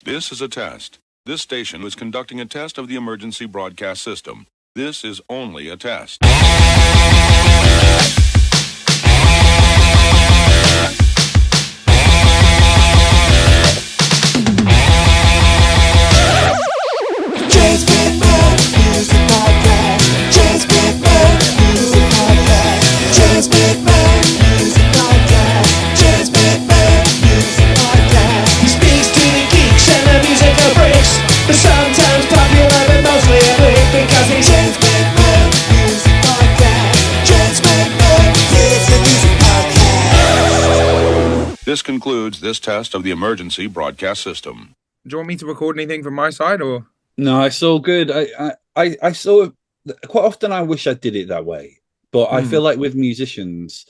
This is a test. This station is conducting a test of the emergency broadcast system. This is only a test. James McMahon Music Podcast. James McMahon Music Podcast. James McMahon Music Podcast. James McMahon Music Podcast. He speaks to the geeks and the musical freaks, but sometimes popular but mostly a freak because he's James McMahon Music Podcast. James McMahon Music Podcast. This concludes this test of the emergency broadcast system. Do you want me to record anything from my side, or? No, it's all good. I sort of quite often I wish I did it that way, but I feel like with musicians,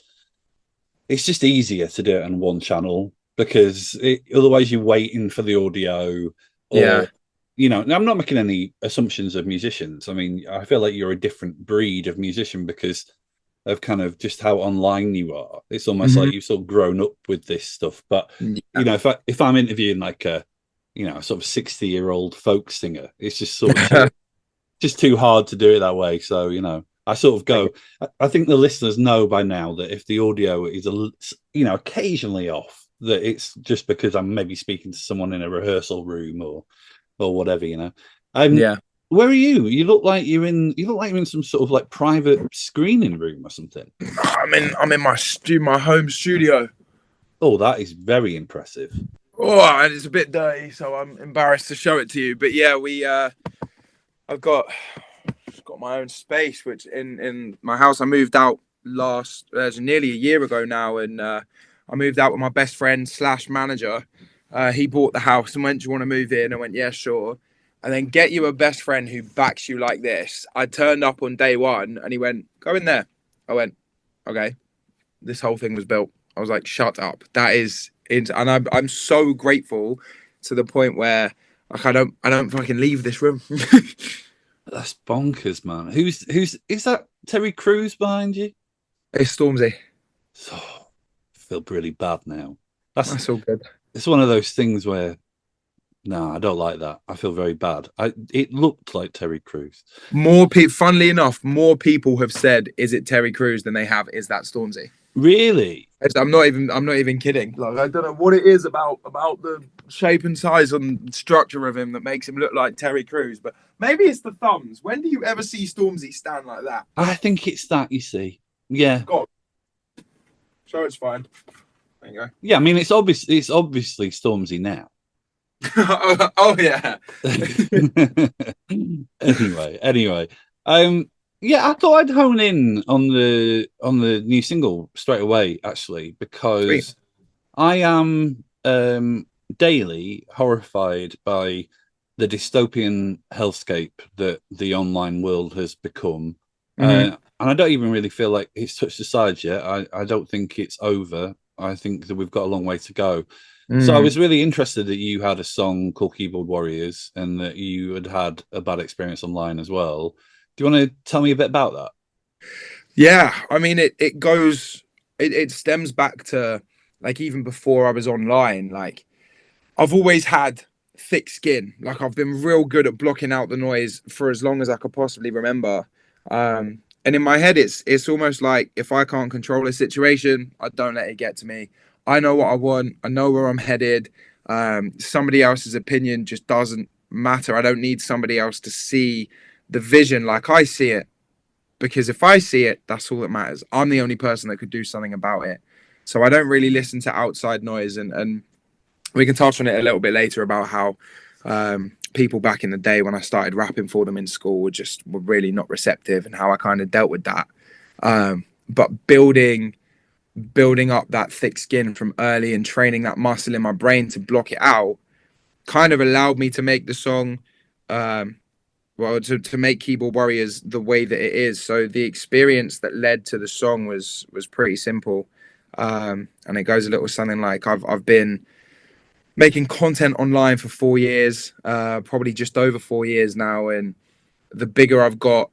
it's just easier to do it on one channel because otherwise you're waiting for the audio. Or, you know, I'm not making any assumptions of musicians. I mean, I feel like you're a different breed of musician because of kind of just how online you are. It's almost like you've sort of grown up with this stuff. But you know, if I'm interviewing like a sort of 60-year-old folk singer, it's just sort of just too hard to do it that way. So, you know, I sort of go, I think the listeners know by now that if the audio is, occasionally off, that it's just because I'm maybe speaking to someone in a rehearsal room or whatever, you know. Where are you? You look like you're in some sort of like private screening room or something. I'm in my home studio. Oh, that is very impressive. Oh, and it's a bit dirty, so I'm embarrassed to show it to you. But yeah, I've got my own space, which in my house. I moved out nearly a year ago now, and I moved out with my best friend / manager. He bought the house and went, "Do you want to move in?" I went, "Yeah, sure." And then get you a best friend who backs you like this. I turned up on day one, and he went, "Go in there." I went, "Okay." This whole thing was built. I was like, "Shut up." That is. And I'm so grateful to the point where like I don't fucking leave this room. That's bonkers, man. Who's is that? Terry Crews behind you? It's Stormzy. So I feel really bad now. That's all good. It's one of those things where no, I don't like that. I feel very bad. It looked like Terry Crews. Funnily enough, more people have said, "Is it Terry Crews?" than they have, "Is that Stormzy?" Really? I'm not even kidding. Like, I don't know what it is about the shape and size and structure of him that makes him look like Terry Crews, but maybe it's the thumbs. When do you ever see Stormzy stand like that? I think it's that, you see. Yeah. God. So it's fine. There you go. Yeah, I mean it's obviously Stormzy now. Oh yeah. Anyway. Yeah, I thought I'd hone in on the new single straight away, actually, because Sweet. I am daily horrified by the dystopian hellscape that the online world has become. And I don't even really feel like it's touched the sides yet. I don't think it's over. I think that we've got a long way to go. So I was really interested that you had a song called Keyboard Warriors and that you had a bad experience online as well. Do you want to tell me a bit about that? Yeah, I mean, it stems back to like even before I was online. Like I've always had thick skin. Like I've been real good at blocking out the noise for as long as I could possibly remember. And in my head, it's almost like if I can't control a situation, I don't let it get to me. I know what I want. I know where I'm headed. Somebody else's opinion just doesn't matter. I don't need somebody else to see the vision like I see it, because if I see it, that's all that matters. I'm the only person that could do something about it. So I don't really listen to outside noise, and we can touch on it a little bit later about how people back in the day when I started rapping for them in school were really not receptive and how I kind of dealt with that. But building up that thick skin from early and training that muscle in my brain to block it out kind of allowed me to make the song to make Keyboard Warriors the way that it is. So the experience that led to the song was pretty simple. And it goes a little something like, I've been making content online for 4 years, probably just over 4 years now. And the bigger I've got,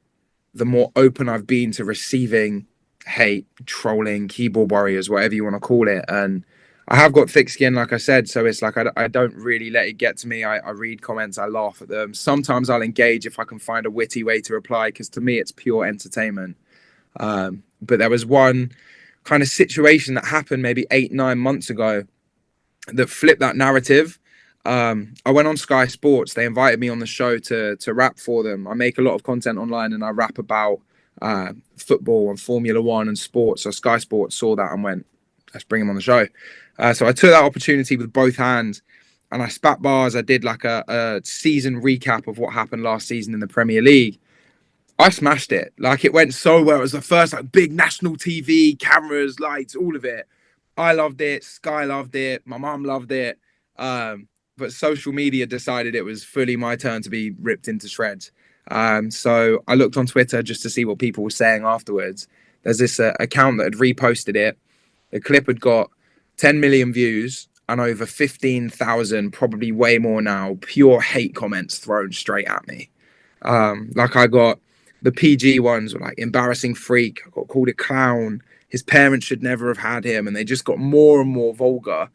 the more open I've been to receiving hate, trolling, keyboard warriors, whatever you want to call it. And I have got thick skin, like I said, so it's like I don't really let it get to me. I read comments, I laugh at them. Sometimes I'll engage if I can find a witty way to reply, because to me it's pure entertainment. But there was one kind of situation that happened maybe 8-9 months ago that flipped that narrative. I went on Sky Sports. They invited me on the show to rap for them. I make a lot of content online and I rap about football and Formula One and sports. So Sky Sports saw that and went, let's bring him on the show. So I took that opportunity with both hands and I spat bars. I did like a season recap of what happened last season in the Premier League. I smashed it. Like, it went so well. It was the first like big national TV, cameras, lights, all of it. I loved it. Sky loved it. My mum loved it. But social media decided it was fully my turn to be ripped into shreds. So I looked on Twitter just to see what people were saying afterwards. There's this account that had reposted it. The clip had got 10 million views and over 15,000, probably way more now, pure hate comments thrown straight at me. Like, I got the PG ones were like embarrassing freak. I got called a clown. His parents should never have had him. And they just got more and more vulgar.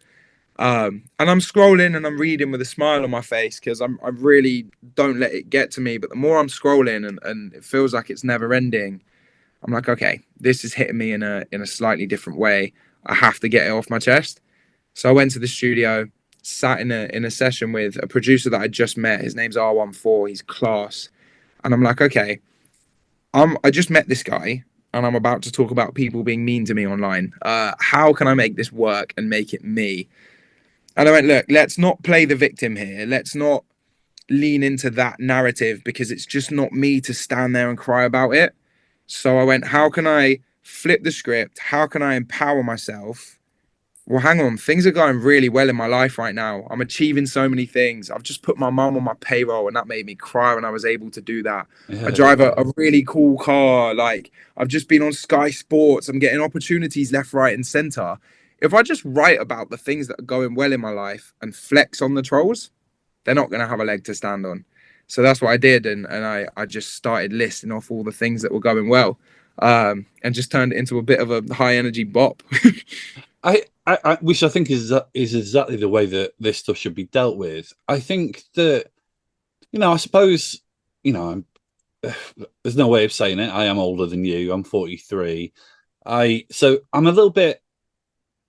And I'm scrolling and I'm reading with a smile on my face because I really don't let it get to me. But the more I'm scrolling and it feels like it's never ending, I'm like, okay, this is hitting me in a slightly different way. I have to get it off my chest. So I went to the studio, sat in a session with a producer that I just met. His name's R14. He's class. And I'm like, okay, I just met this guy and I'm about to talk about people being mean to me online. How can I make this work and make it me? And I went, look, let's not play the victim here. Let's not lean into that narrative because it's just not me to stand there and cry about it. So I went, how can I flip the script? How can I empower myself? Well, hang on. Things are going really well in my life right now. I'm achieving so many things. I've just put my mum on my payroll and that made me cry when I was able to do that. Yeah. I drive a really cool car. Like, I've just been on Sky Sports. I'm getting opportunities left, right, and center. If I just write about the things that are going well in my life and flex on the trolls, they're not going to have a leg to stand on. So that's what I did. And I just started listing off all the things that were going well, and just turned it into a bit of a high energy bop. Which I think is exactly the way that this stuff should be dealt with. I think that, I suppose, there's no way of saying it. I am older than you. I'm 43. So I'm a little bit,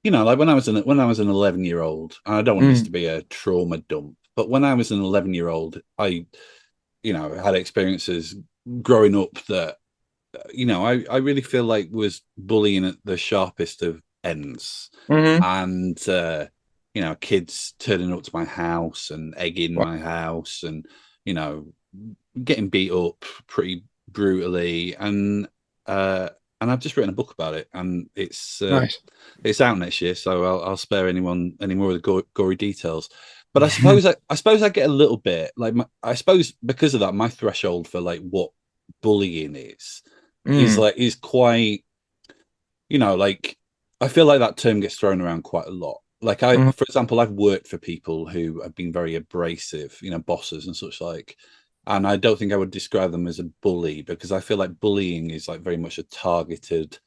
like when I was an 11-year-old, and I don't want this to be a trauma dump, but when I was an 11-year-old, I had experiences growing up that, I really feel like was bullying at the sharpest of ends. And kids turning up to my house and egging my house and getting beat up pretty brutally, and I've just written a book about it, and it's Nice. It's out next year, so I'll spare anyone any more of the gory details. But I suppose I get a little bit like I suppose because of that, my threshold for like what bullying is quite, like, I feel like that term gets thrown around quite a lot. Like for example, I've worked for people who have been very abrasive, bosses and such like, and I don't think I would describe them as a bully because I feel like bullying is like very much a targeted,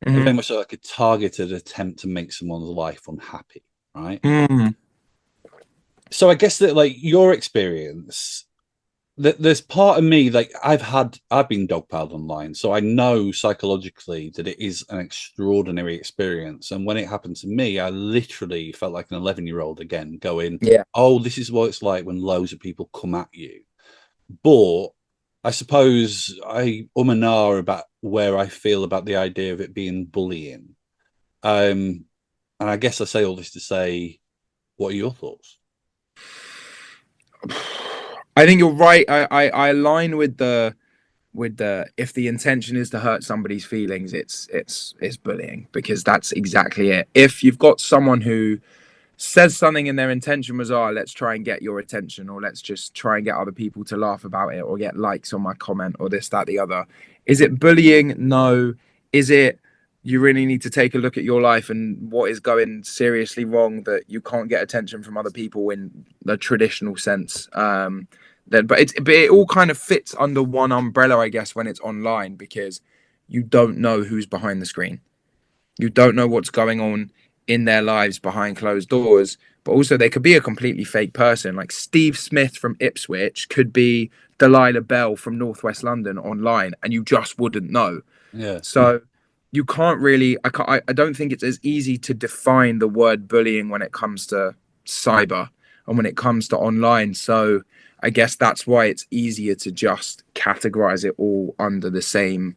very much like a targeted attempt to make someone's life unhappy, right? So I guess that like your experience, there's part of me like I've been dogpiled online, so I know psychologically that it is an extraordinary experience. And when it happened to me, I literally felt like an 11-year-old again, going, "Oh, this is what it's like when loads of people come at you." But I suppose I and ah about where I feel about the idea of it being bullying. And I guess I say all this to say, what are your thoughts? I think you're right. I align with the if the intention is to hurt somebody's feelings, it's bullying, because that's exactly it. If you've got someone who says something and their intention was, let's try and get your attention, or let's just try and get other people to laugh about it or get likes on my comment or this, that, the other. Is it bullying? No. Is it you really need to take a look at your life and what is going seriously wrong that you can't get attention from other people in the traditional sense? But it all kind of fits under one umbrella, I guess, when it's online, because you don't know who's behind the screen. You don't know what's going on in their lives behind closed doors, but also they could be a completely fake person. Like Steve Smith from Ipswich could be Delilah Bell from Northwest London online, and you just wouldn't know. Yeah. So you can't really. I don't think it's as easy to define the word bullying when it comes to cyber and when it comes to online. So I guess that's why it's easier to just categorize it all under the same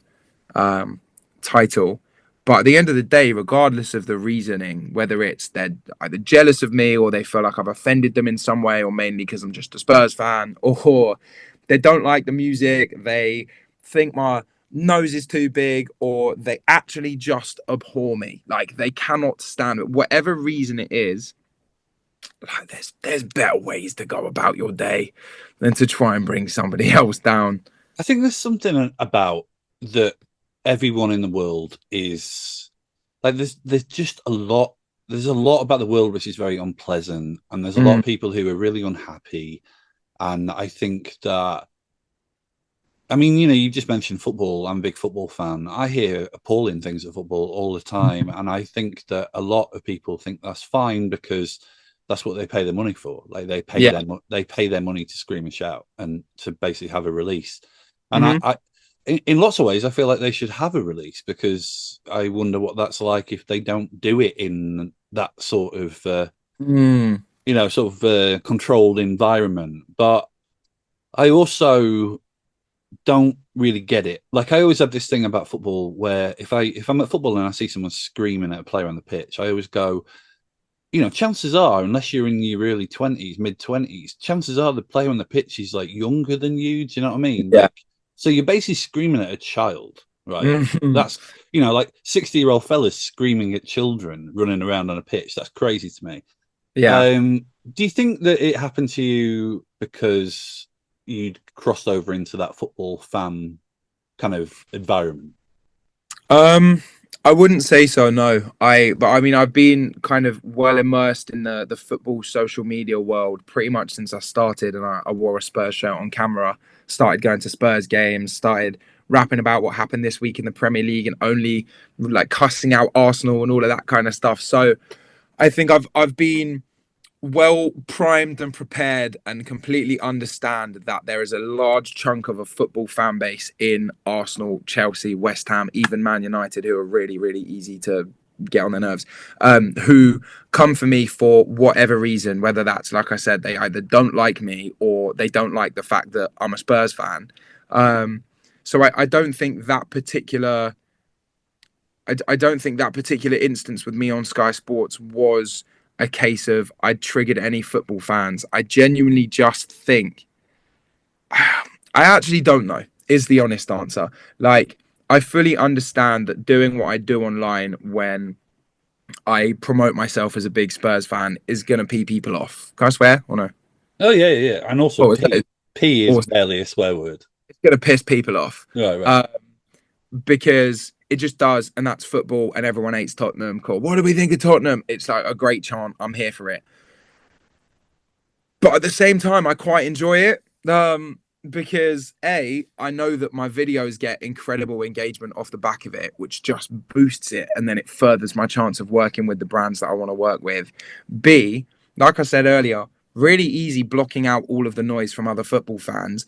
title. But at the end of the day, regardless of the reasoning, whether it's they're either jealous of me or they feel like I've offended them in some way, or mainly because I'm just a Spurs fan, or they don't like the music, they think my nose is too big, or they actually just abhor me. Like they cannot stand it. Whatever reason it is, like there's better ways to go about your day than to try and bring somebody else down. I think there's something about that everyone in the world is like there's just a lot there's a lot about the world which is very unpleasant, and there's a lot of people who are really unhappy. And I think that, I mean, you just mentioned football. I'm a big football fan. I hear appalling things at football all the time, and I think that a lot of people think that's fine because that's what they pay their money for. Like they pay their money to scream and shout and to basically have a release. And I in lots of ways, I feel like they should have a release, because I wonder what that's like if they don't do it in that sort of, controlled environment. But I also don't really get it. Like I always have this thing about football where if I'm at football and I see someone screaming at a player on the pitch, I always go, chances are, unless you're in your early 20s, mid 20s, chances are the player on the pitch is like younger than you. Do you know what I mean? Yeah. Like, so you're basically screaming at a child, right? That's, like 60-year-old fellas screaming at children running around on a pitch. That's crazy to me. Yeah. Do you think that it happened to you because you'd crossed over into that football fan kind of environment? I wouldn't say so, no. But I mean, I've been kind of well immersed in the football social media world pretty much since I started, and I wore a Spurs shirt on camera, started going to Spurs games, started rapping about what happened this week in the Premier League, and only like cussing out Arsenal and all of that kind of stuff. So I think I've been well primed and prepared and completely understand that there is a large chunk of a football fan base in Arsenal, Chelsea, West Ham, even Man United, who are really, really easy to get on their nerves, who come for me for whatever reason, whether that's, like I said, they either don't like me or they don't like the fact that I'm a Spurs fan. So I don't think that particular I don't think that particular instance with me on Sky Sports was a case of I triggered any football fans. I genuinely just think I actually don't know is the honest answer. Like I fully understand that doing what I do online when I promote myself as a big Spurs fan is gonna pee people off. Can I swear or no? Oh yeah. And also P is awesome. barely a swear word. It's gonna piss people off. Right. Because it just does, and that's football, and everyone hates Tottenham. Cool. What do we think of Tottenham? It's like a great chant. I'm here for it. But at the same time, I quite enjoy it. Because I know that my videos get incredible engagement off the back of it, which just boosts it, and then it furthers my chance of working with the brands that I want to work with. B, like I said earlier, really easy blocking out all of the noise from other football fans.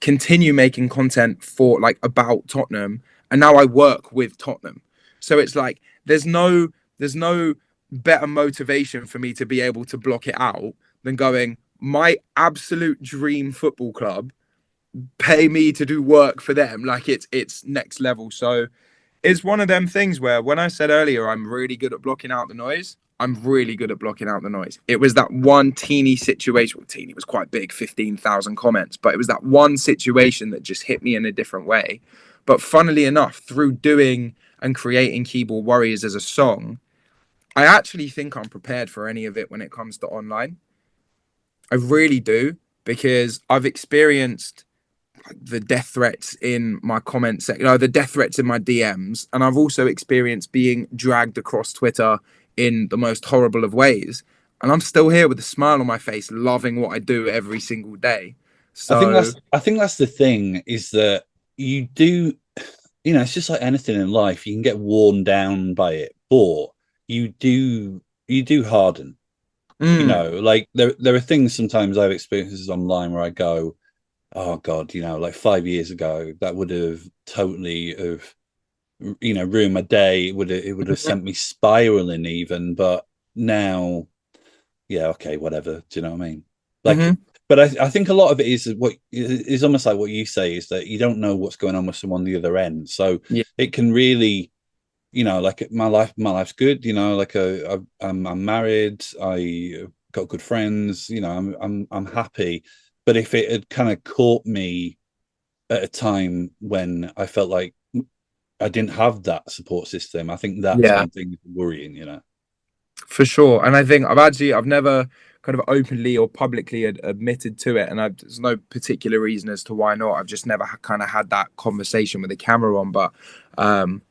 Continue making content for like about Tottenham, and now I work with Tottenham. So it's like there's no better motivation for me to be able to block it out than going, my absolute dream football club pay me to do work for them. Like it's next level. So it's one of them things where when I said earlier I'm really good at blocking out the noise, I'm really good at blocking out the noise. It was that one teeny situation. Well, teeny was quite big, 15,000 comments, but it was that one situation that just hit me in a different way. But funnily enough, through doing and creating Keyboard Warriors as a song, I actually think I'm prepared for any of it when it comes to online. I really do, because I've experienced the death threats in my comment section, the death threats in my DMs, and I've also experienced being dragged across Twitter in the most horrible of ways, and I'm still here with a smile on my face, loving what I do every single day. So I think that's the thing, is that you do, it's just like anything in life, you can get worn down by it, but you do harden. Mm, Like there are things sometimes I've experienced online where I go, oh God, like 5 years ago, that would have totally have ruined my day. It would have sent me spiraling even. But now, yeah, okay, whatever. Do you know what I mean? Like, hmm but I think a lot of it is almost like what you say is that you don't know what's going on with someone on the other end, so Yeah. it can really, like my life's good. Like I'm married, I got good friends. I'm happy. But if it had kind of caught me at a time when I felt like I didn't have that support system, I think that's Yeah, when things are worrying. for sure. And I think I've never kind of openly or publicly admitted to it, and there's no particular reason as to why not. I've just never kind of had that conversation with the camera on. But um,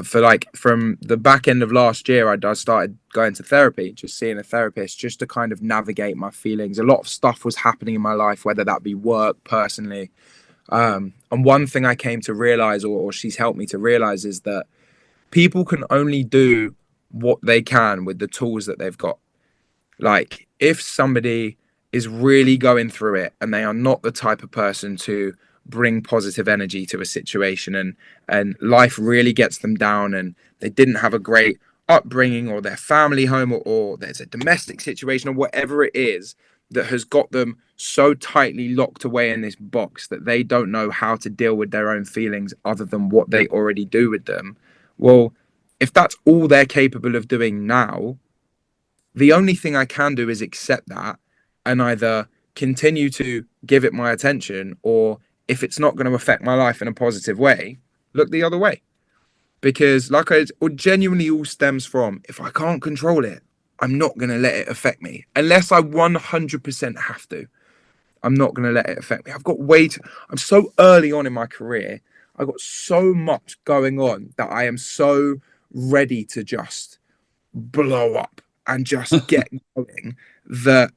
for like from the back end of last year, I started going to therapy, just seeing a therapist, just to kind of navigate my feelings. A lot of stuff was happening in my life, whether that be work, personally. And one thing I came to realize, or she's helped me to realize, is that people can only do what they can with the tools that they've got. Like, if somebody is really going through it and they are not the type of person to bring positive energy to a situation, and life really gets them down, and they didn't have a great upbringing, or their family home, or there's a domestic situation, or whatever it is that has got them so tightly locked away in this box that they don't know how to deal with their own feelings other than what they already do with them. Well, if that's all they're capable of doing now, the only thing I can do is accept that and either continue to give it my attention, or if it's not going to affect my life in a positive way, look the other way. Because, like, it genuinely all stems from, if I can't control it, I'm not going to let it affect me unless I 100% have to. I'm not going to let it affect me. I'm so early on in my career. I've got so much going on that I am so ready to just blow up and just get going, that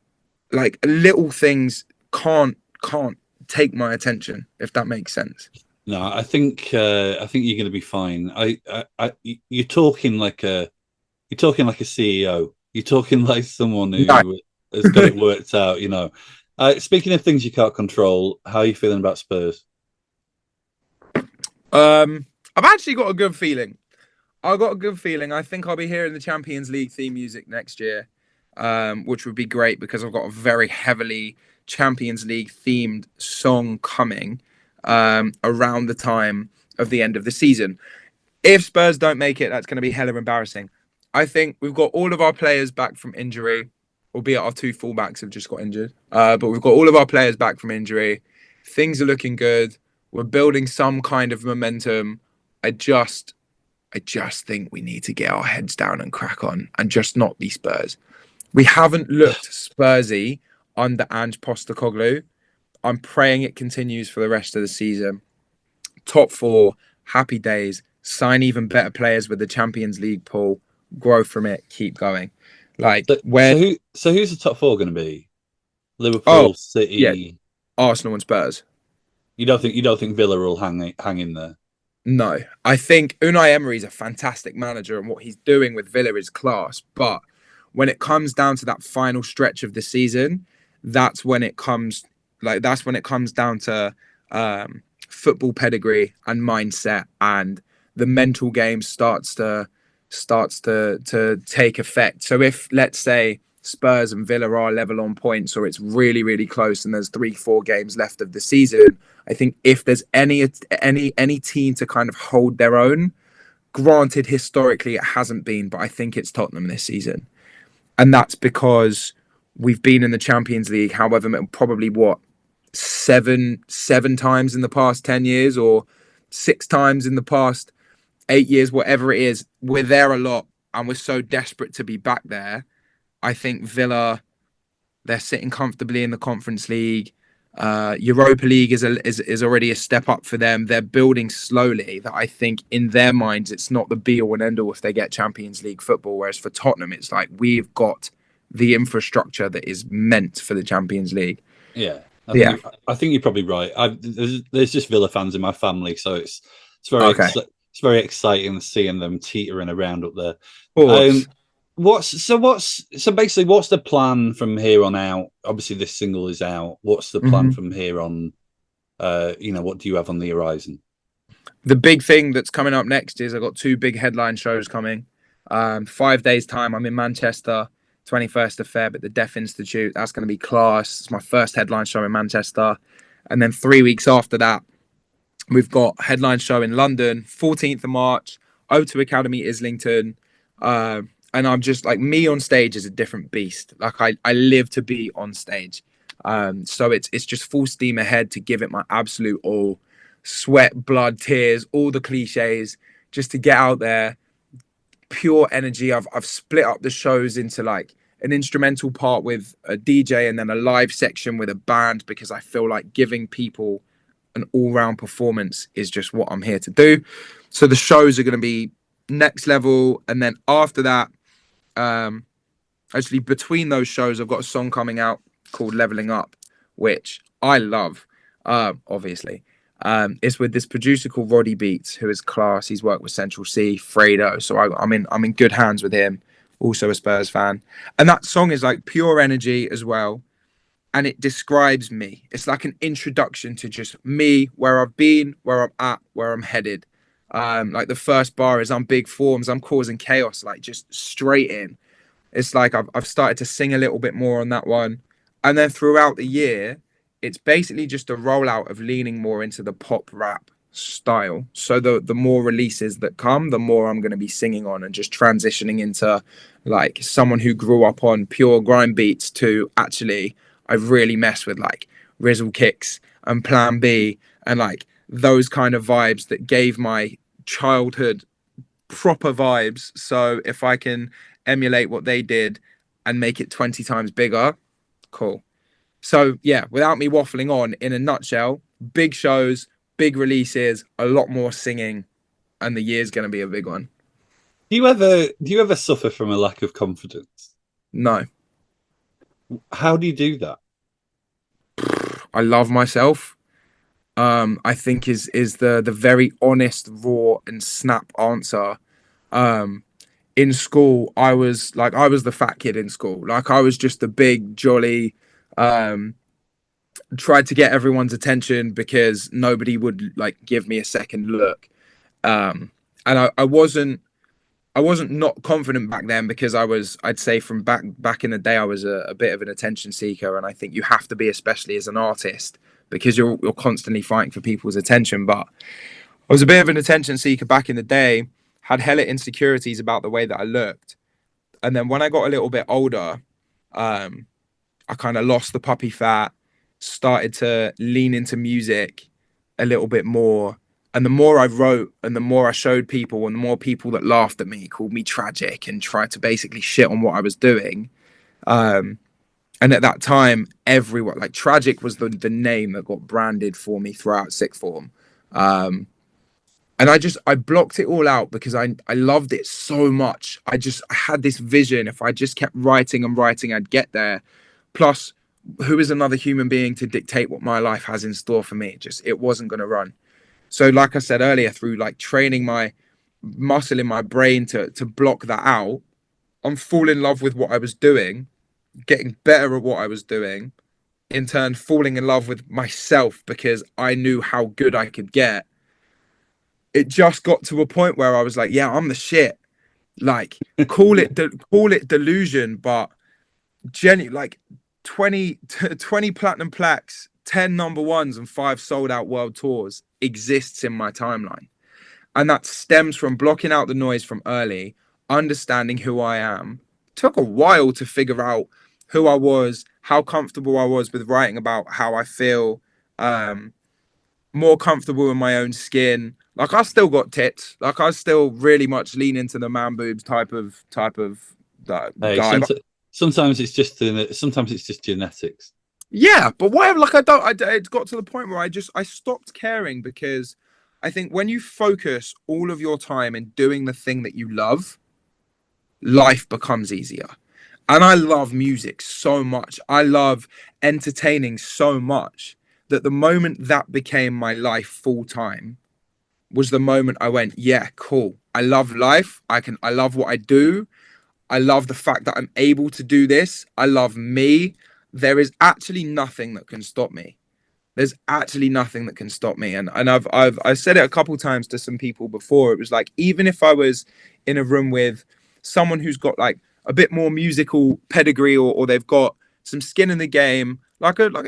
like little things can't take my attention, if that makes sense. No, I think you're going to be fine. You're talking like a CEO. You're talking like someone No. who has got it worked out. Speaking of things you can't control, how are you feeling about Spurs? I've actually got a good feeling. I got a good feeling. I think I'll be hearing the Champions League theme music next year, which would be great because I've got a very heavily Champions League themed song coming around the time of the end of the season. If Spurs don't make it, that's going to be hella embarrassing. I think we've got all of our players back from injury, albeit our two fullbacks have just got injured. But we've got all of our players back from injury. Things are looking good. We're building some kind of momentum. I just think we need to get our heads down and crack on and just not be Spurs. We haven't looked Spursy under Ange Postecoglou. I'm praying it continues for the rest of the season. Top four, happy days, sign even better players with the Champions League pool, grow from it, keep going. Like, So, where, so who's the top four going to be? oh, Liverpool, yeah, City. Arsenal and Spurs. You don't think Villa will hang in there? No, I think Unai Emery is a fantastic manager, and what he's doing with Villa is class. But when it comes down to that final stretch of the season, that's when it comes down to football pedigree and mindset, and the mental game starts to take effect. So if, let's say, Spurs and Villa are level on points, or it's really really close, and there's 3-4 games left of the season, I think if there's any team to kind of hold their own, granted historically it hasn't been, but I think it's Tottenham this season, and that's because we've been in the Champions League, however, probably what, seven times in the past 10 years, or 6 times in the past 8 years, whatever it is. We're there a lot, and we're so desperate to be back there. I think Villa, they're sitting comfortably in the Conference League. Europa League is already a step up for them. They're building slowly. That I think in their minds it's not the be all and end all if they get Champions League football. Whereas for Tottenham, it's like we've got the infrastructure that is meant for the Champions League. Yeah, I think Yeah. you, I think you're probably right. There's just Villa fans in my family, so it's very Okay. it's very exciting seeing them teetering around up there. Of course. So basically what's the plan from here on out? Obviously this single is out. What's the plan from here on? What do you have on the horizon? The big thing that's coming up next is I've got 2 big headline shows coming. 5 days time, I'm in Manchester, 21st of Feb at the Deaf Institute. That's going to be class. It's my first headline show in Manchester. And then 3 weeks after that, we've got headline show in London, 14th of March, O2 Academy, Islington. And I'm just like, me on stage is a different beast. Like I live to be on stage. So it's just full steam ahead to give it my absolute all. Sweat, blood, tears, all the cliches, just to get out there. Pure energy. I've split up the shows into like an instrumental part with a DJ and then a live section with a band, because I feel like giving people an all-round performance is just what I'm here to do. So the shows are going to be next level. And then after that, actually between those shows, I've got a song coming out called Leveling Up, which I love, obviously. It's with this producer called Roddy Beats, who is class. He's worked with Central C, Fredo, so I'm in good hands with him. Also a Spurs fan, and that song is like pure energy as well, and it describes me. It's like an introduction to just me, where I've been, where I'm at, where I'm headed. Like the first bar is I'm big Formz, I'm causing chaos, like just straight in. It's like I've started to sing a little bit more on that one, and then throughout the year, it's basically just a rollout of leaning more into the pop rap style. So the more releases that come, the more I'm going to be singing on, and just transitioning into like someone who grew up on pure grind beats to actually I've really messed with like Rizzle kicks and Plan B and like those kind of vibes that gave my childhood proper vibes. So if I can emulate what they did and make it 20 times bigger, cool. So yeah, without me waffling on, in a nutshell, big shows, big releases, a lot more singing, and the year's going to be a big one. Do you ever suffer from a lack of confidence? No. How do you do that? I love myself. I think is the very honest, raw, and snap answer. In school, I was the fat kid in school. Like I was just the big, jolly, tried to get everyone's attention because nobody would like give me a second look. And I wasn't not confident back then, because I'd say from back in the day, I was a bit of an attention seeker. And I think you have to be, especially as an artist, because you're constantly fighting for people's attention. But I was a bit of an attention seeker back in the day, had hella insecurities about the way that I looked. And then when I got a little bit older, I kind of lost the puppy fat, started to lean into music a little bit more. And the more I wrote and the more I showed people, and the more people that laughed at me, called me tragic, and tried to basically shit on what I was doing. And at that time, everyone, like tragic was the name that got branded for me throughout sixth form. And I blocked it all out because I loved it so much. I had this vision. If I just kept writing and writing, I'd get there. Plus, who is another human being to dictate what my life has in store for me? It wasn't going to run. So like I said earlier, through like training my muscle in my brain to block that out, I'm falling in love with what I was doing, getting better at what I was doing, in turn falling in love with myself because I knew how good I could get. It just got to a point where I was like, yeah, I'm the shit. Like, call it delusion, but like 20 platinum plaques, 10 number ones, and 5 sold out world tours exists in my timeline. And that stems from blocking out the noise from early, understanding who I am. It took a while to figure out who I was, how comfortable I was with writing about how I feel, more comfortable in my own skin. Like, I still got tits. Like, I still really much lean into the man boobs type of guy. Sometimes it's just genetics. Yeah, but whatever. Like, it got to the point where I stopped caring, because I think when you focus all of your time in doing the thing that you love, life becomes easier. And I love music so much. I love entertaining so much that the moment that became my life full time, was the moment I went, yeah, cool. I love life. I love what I do. I love the fact that I'm able to do this. I love me. There is actually nothing that can stop me. There's actually nothing that can stop me. And I've said it a couple times to some people before. It was like, even if I was in a room with someone who's got like a bit more musical pedigree, or they've got some skin in the game,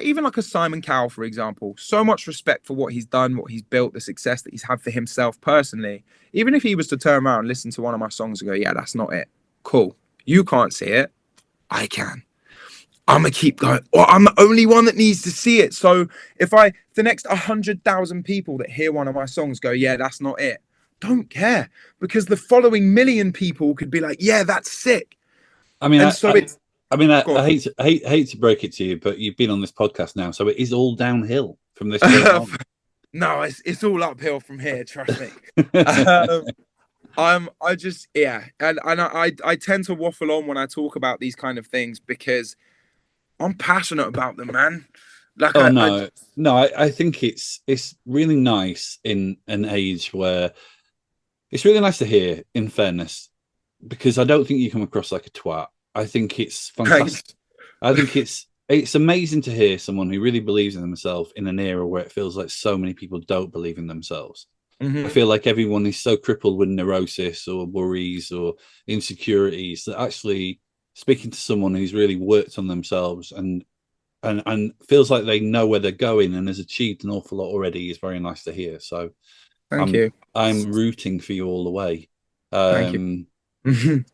even like a Simon Cowell, for example. So much respect for what he's done, what he's built, the success that he's had for himself personally. Even if he was to turn around and listen to one of my songs and go, yeah, that's not it. Cool. You can't see it. I can. I'm gonna keep going. Or I'm the only one that needs to see it. So if the next 100,000 people that hear one of my songs go, yeah, that's not it, don't care, because the following million people could be like, yeah, that's sick. I mean, and so it's. I mean, I hate to break it to you, but you've been on this podcast now, so it is all downhill from this point on. No, it's all uphill from here. Trust me. I just, yeah, and I tend to waffle on when I talk about these kind of things because I'm passionate about them, man. Like, I think it's really nice in an age where it's really nice to hear, in fairness, because I don't think you come across like a twat. I think it's fantastic. I think it's amazing to hear someone who really believes in themselves in an era where it feels like so many people don't believe in themselves. Mm-hmm. I feel like everyone is so crippled with neurosis or worries or insecurities that actually speaking to someone who's really worked on themselves and feels like they know where they're going and has achieved an awful lot already is very nice to hear. So thank you. I'm rooting for you all the way. Thank you.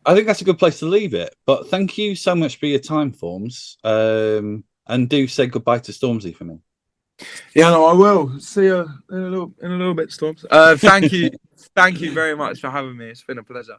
I think that's a good place to leave it. But thank you so much for your time, Formz. And do say goodbye to Stormzy for me. Yeah, no, I will. See you in a little bit, Storms. Thank you very much for having me. It's been a pleasure.